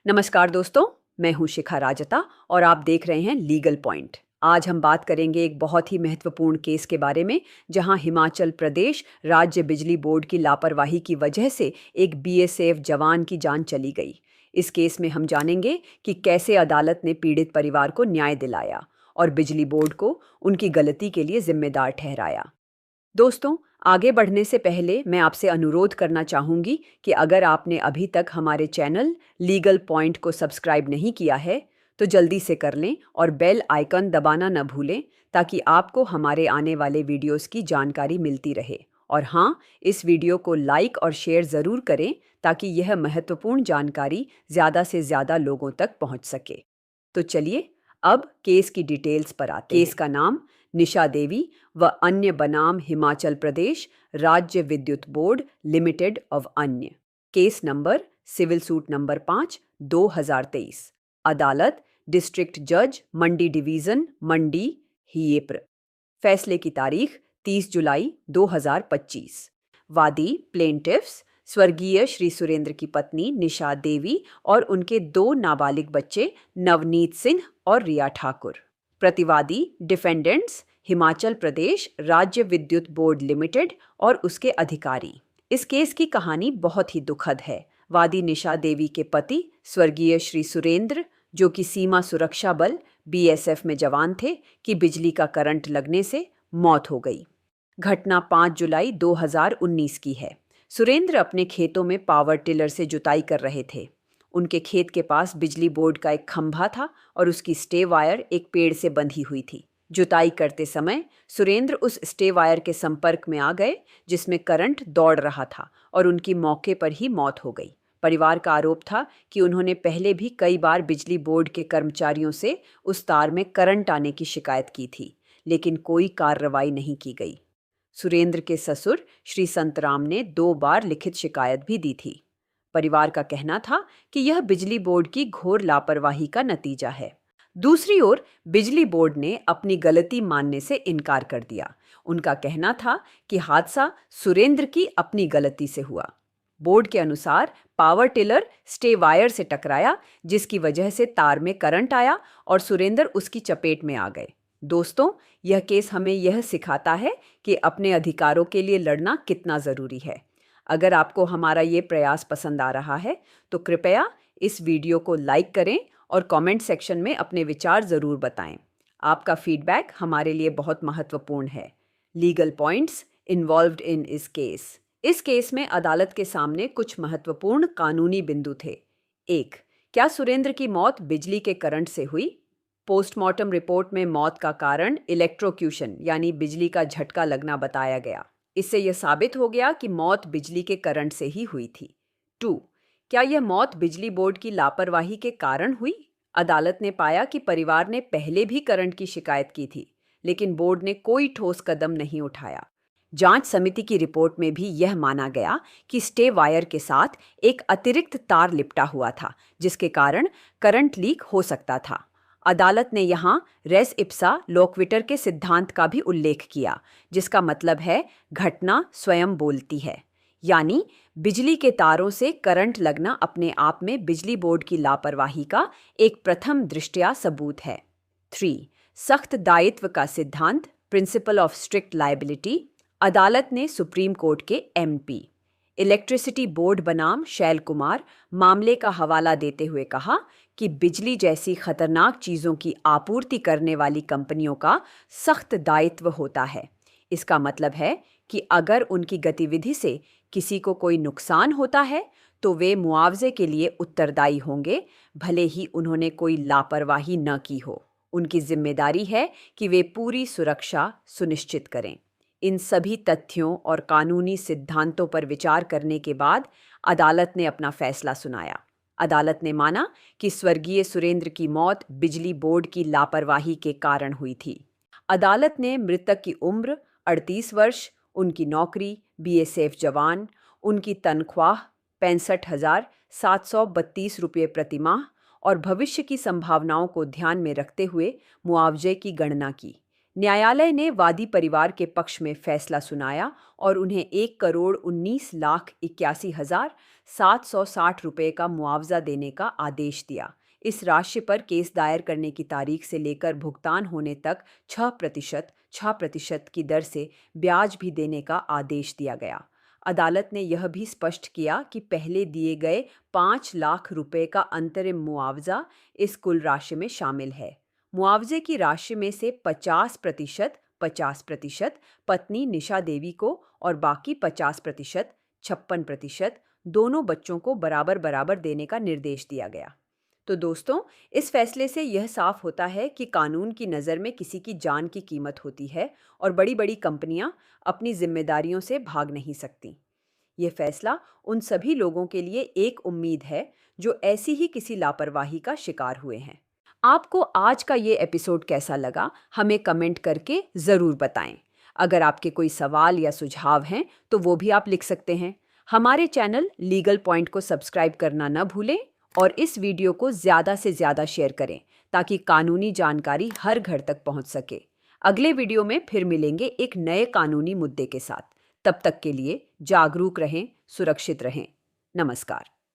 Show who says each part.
Speaker 1: नमस्कार दोस्तों, मैं हूं शिखा राजता और आप देख रहे हैं लीगल पॉइंट। आज हम बात करेंगे एक बहुत ही महत्वपूर्ण केस के बारे में, जहां हिमाचल प्रदेश राज्य बिजली बोर्ड की लापरवाही की वजह से एक बीएसएफ जवान की जान चली गई। इस केस में हम जानेंगे कि कैसे अदालत ने पीड़ित परिवार को न्याय दिलाया और बिजली बोर्ड को उनकी गलती के लिए जिम्मेदार ठहराया। दोस्तों, आगे बढ़ने से पहले मैं आपसे अनुरोध करना चाहूँगी कि अगर आपने अभी तक हमारे चैनल लीगल पॉइंट को सब्सक्राइब नहीं किया है, तो जल्दी से कर लें और बेल आइकन दबाना न भूलें, ताकि आपको हमारे आने वाले वीडियोस की जानकारी मिलती रहे। और हाँ, इस वीडियो को लाइक और शेयर ज़रूर करें, ताकि यह महत्वपूर्ण जानकारी ज़्यादा से ज़्यादा लोगों तक पहुँच सके। तो चलिए अब केस की डिटेल्स पर आते हैं। केस का नाम निशा देवी व अन्य बनाम हिमाचल प्रदेश राज्य विद्युत बोर्ड लिमिटेड ऑफ अन्य। Case number civil suit number 5 2023। अदालत डिस्ट्रिक्ट जज मंडी डिवीजन मंडी हियेप्र। फैसले की तारीख 30 जुलाई 2025। वादी प्लेंटिफ्स स्वर्गीय श्री सुरेंद्र की पत्नी निशा देवी और उनके 2 नाबालिग बच्चे नवनीत सिंह और रिया ठाकुर। प्रतिवादी डिफेंडेंट्स हिमाचल प्रदेश राज्य विद्युत बोर्ड लिमिटेड और उसके अधिकारी। इस केस की कहानी बहुत ही दुखद है। वादी निशा देवी के पति स्वर्गीय श्री सुरेंद्र, जो कि सीमा सुरक्षा बल बीएसएफ में जवान थे, की बिजली का करंट लगने से मौत हो गई। घटना 5 जुलाई 2019 की है। सुरेंद्र अपने खेतों में पावर टिलर से जुताई कर रहे थे। उनके खेत के पास बिजली बोर्ड का एक खंभा था और उसकी स्टे वायर एक पेड़ से बंधी हुई थी। जुताई करते समय सुरेंद्र उस स्टे वायर के संपर्क में आ गए, जिसमें करंट दौड़ रहा था और उनकी मौके पर ही मौत हो गई। परिवार का आरोप था कि उन्होंने पहले भी कई बार बिजली बोर्ड के कर्मचारियों से उस तार में करंट आने की शिकायत की थी, लेकिन कोई कार्रवाई नहीं की गई। सुरेंद्र के ससुर श्री संतराम ने 2 बार लिखित शिकायत भी दी थी। परिवार का कहना था कि यह बिजली बोर्ड की घोर लापरवाही का नतीजा है। दूसरी ओर बिजली बोर्ड ने अपनी गलती मानने से इनकार कर दिया। उनका कहना था कि हादसा सुरेंद्र की अपनी गलती से हुआ। बोर्ड के अनुसार पावर टिलर स्टे वायर से टकराया, जिसकी वजह से तार में करंट आया और सुरेंद्र उसकी चपेट में आ गए। दोस्तों, यह केस हमें यह सिखाता है कि अपने अधिकारों के लिए लड़ना कितना ज़रूरी है। अगर आपको हमारा ये प्रयास पसंद आ रहा है, तो कृपया इस वीडियो को लाइक करें और कमेंट सेक्शन में अपने विचार ज़रूर बताएं। आपका फीडबैक हमारे लिए बहुत महत्वपूर्ण है। लीगल पॉइंट्स इन्वॉल्व्ड इन इस केस। इस केस में अदालत के सामने कुछ महत्वपूर्ण कानूनी बिंदु थे। 1. क्या सुरेंद्र की मौत बिजली के करंट से हुई? पोस्टमार्टम रिपोर्ट में मौत का कारण इलेक्ट्रोक्यूशन यानी बिजली का झटका लगना बताया गया। इससे यह साबित हो गया कि मौत बिजली के करंट से ही हुई थी। 2. क्या यह मौत बिजली बोर्ड की लापरवाही के कारण हुई? अदालत ने पाया कि परिवार ने पहले भी करंट की शिकायत की थी, लेकिन बोर्ड ने कोई ठोस कदम नहीं उठाया। जांच समिति की रिपोर्ट में भी यह माना गया कि स्टे वायर के साथ एक अतिरिक्त तार लिपटा हुआ था, जिसके कारण करंट लीक हो सकता था। अदालत ने यहाँ रेस इप्सा लोक्विटर के सिद्धांत का भी उल्लेख किया, जिसका मतलब है घटना स्वयं बोलती है, यानी बिजली के तारों से करंट लगना अपने आप में बिजली बोर्ड की लापरवाही का एक प्रथम दृष्टया सबूत है। 3. सख्त दायित्व का सिद्धांत प्रिंसिपल ऑफ स्ट्रिक्ट लायबिलिटी। अदालत ने सुप्रीम कोर्ट के एमपी इलेक्ट्रिसिटी बोर्ड बनाम शैल कुमार मामले का हवाला देते हुए कहा कि बिजली जैसी खतरनाक चीज़ों की आपूर्ति करने वाली कंपनियों का सख्त दायित्व होता है। इसका मतलब है कि अगर उनकी गतिविधि से किसी को कोई नुकसान होता है, तो वे मुआवजे के लिए उत्तरदायी होंगे, भले ही उन्होंने कोई लापरवाही न की हो। उनकी जिम्मेदारी है कि वे पूरी सुरक्षा सुनिश्चित करें। इन सभी तथ्यों और कानूनी सिद्धांतों पर विचार करने के बाद अदालत ने अपना फैसला सुनाया। अदालत ने माना कि स्वर्गीय सुरेंद्र की मौत बिजली बोर्ड की लापरवाही के कारण हुई थी। अदालत ने मृतक की उम्र 38 वर्ष, उनकी नौकरी बीएसएफ जवान, उनकी तनख्वाह 65,732 रुपये प्रति माह और भविष्य की संभावनाओं को ध्यान में रखते हुए मुआवजे की गणना की, न्यायालय ने वादी परिवार के पक्ष में फैसला सुनाया और उन्हें 1,19,81,760 रुपए का मुआवजा देने का आदेश दिया। इस राशि पर केस दायर करने की तारीख से लेकर भुगतान होने तक 6% की दर से ब्याज भी देने का आदेश दिया गया। अदालत ने यह भी स्पष्ट किया कि पहले दिए गए 5 लाख रुपए का अंतरिम मुआवजा इस कुल राशि में शामिल है। मुआवजे की राशि में से 50% पत्नी निशा देवी को और बाकी 50% 56% दोनों बच्चों को बराबर बराबर देने का निर्देश दिया गया। तो दोस्तों, इस फैसले से यह साफ होता है कि कानून की नज़र में किसी की जान की कीमत होती है और बड़ी बड़ी कंपनियां अपनी जिम्मेदारियों से भाग नहीं सकती। ये फैसला उन सभी लोगों के लिए एक उम्मीद है जो ऐसी ही किसी लापरवाही का शिकार हुए हैं। आपको आज का ये एपिसोड कैसा लगा, हमें कमेंट करके ज़रूर बताएं। अगर आपके कोई सवाल या सुझाव हैं तो वो भी आप लिख सकते हैं। हमारे चैनल लीगल पॉइंट को सब्सक्राइब करना न भूलें और इस वीडियो को ज़्यादा से ज़्यादा शेयर करें ताकि कानूनी जानकारी हर घर तक पहुंच सके। अगले वीडियो में फिर मिलेंगे एक नए कानूनी मुद्दे के साथ। तब तक के लिए जागरूक रहें, सुरक्षित रहें। नमस्कार।